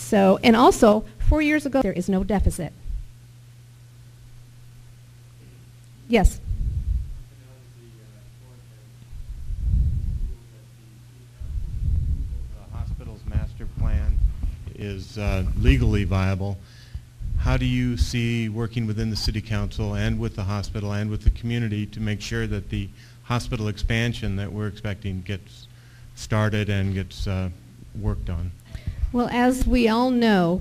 So, and also, 4 years ago, there is no deficit. Yes? The hospital's master plan is legally viable. How do you see working within the city council and with the hospital and with the community to make sure that the hospital expansion that we're expecting gets started and gets worked on? Well, as we all know,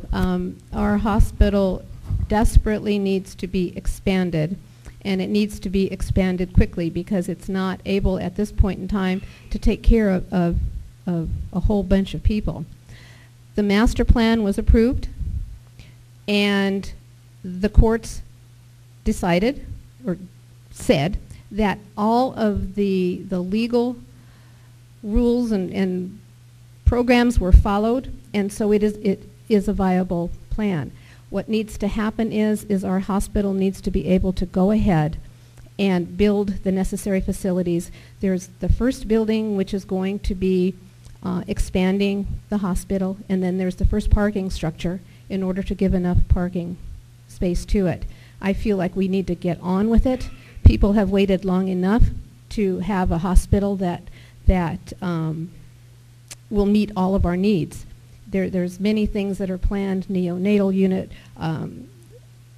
our hospital desperately needs to be expanded, and it needs to be expanded quickly because it's not able at this point in time to take care of a whole bunch of people. The master plan was approved, and the courts decided or said that all of the legal rules and programs were followed, and so it is a viable plan. What needs to happen is our hospital needs to be able to go ahead and build the necessary facilities. There's the first building, which is going to be expanding the hospital, and then there's the first parking structure in order to give enough parking space to it. I feel like we need to get on with it. People have waited long enough to have a hospital that will meet all of our needs. There's many things that are planned, neonatal unit,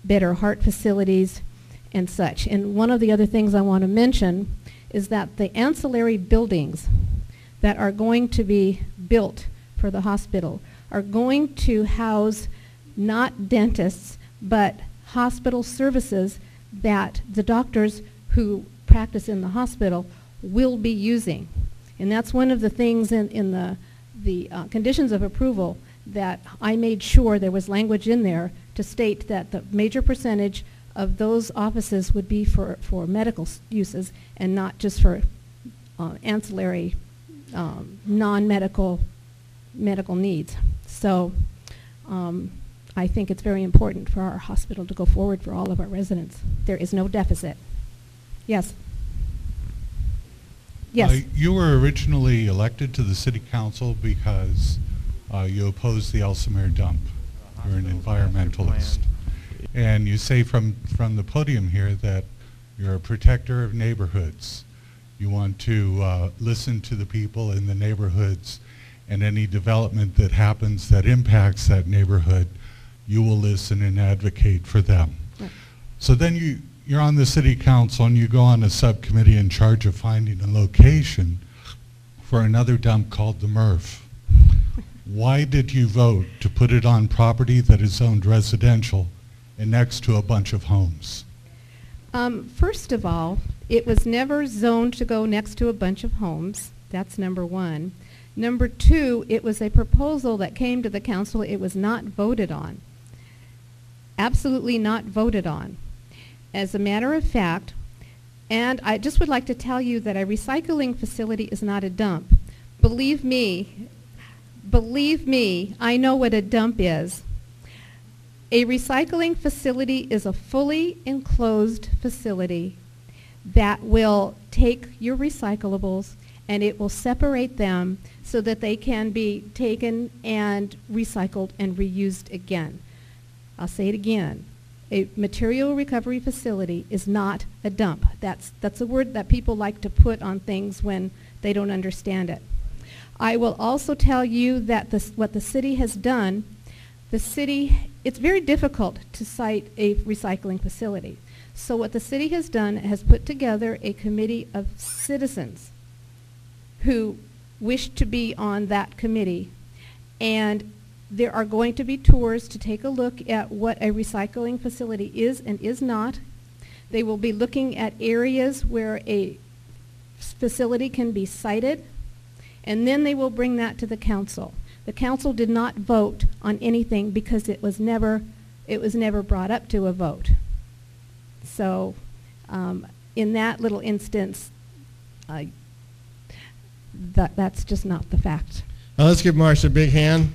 better heart facilities, and such. And one of the other things I want to mention is that the ancillary buildings that are going to be built for the hospital are going to house not dentists, but hospital services that the doctors who practice in the hospital will be using. And that's one of the things in the conditions of approval that I made sure there was language in there to state that the major percentage of those offices would be for medical uses and not just for ancillary non-medical medical needs. So I think it's very important for our hospital to go forward for all of our residents. There is no deficit. Yes? Yes. You were originally elected to the city council because you opposed the Elsomere dump. You're an environmentalist. And you say from the podium here that you're a protector of neighborhoods. You want to listen to the people in the neighborhoods, and any development that happens that impacts that neighborhood, you will listen and advocate for them. Right. So then you're on the city council and you go on a subcommittee in charge of finding a location for another dump called the MRF. Why did you vote to put it on property that is zoned residential and next to a bunch of homes? First of all, it was never zoned to go next to a bunch of homes. That's number one. Number two, it was a proposal that came to the council. It was not voted on. Absolutely not voted on. As a matter of fact, and I just would like to tell you that a recycling facility is not a dump. Believe me, I know what a dump is. A recycling facility is a fully enclosed facility that will take your recyclables and it will separate them so that they can be taken and recycled and reused again. I'll say it again. A material recovery facility is not a dump. That's a word that people like to put on things when they don't understand it. I will also tell you that what the city has done, it's very difficult to cite a recycling facility. So what the city has done has put together a committee of citizens who wish to be on that committee, and there are going to be tours to take a look at what a recycling facility is and is not. They will be looking at areas where a facility can be sited, and then they will bring that to the council. The council did not vote on anything because it was never brought up to a vote. So in that little instance, that's just not the fact. Let's give Marsha a big hand.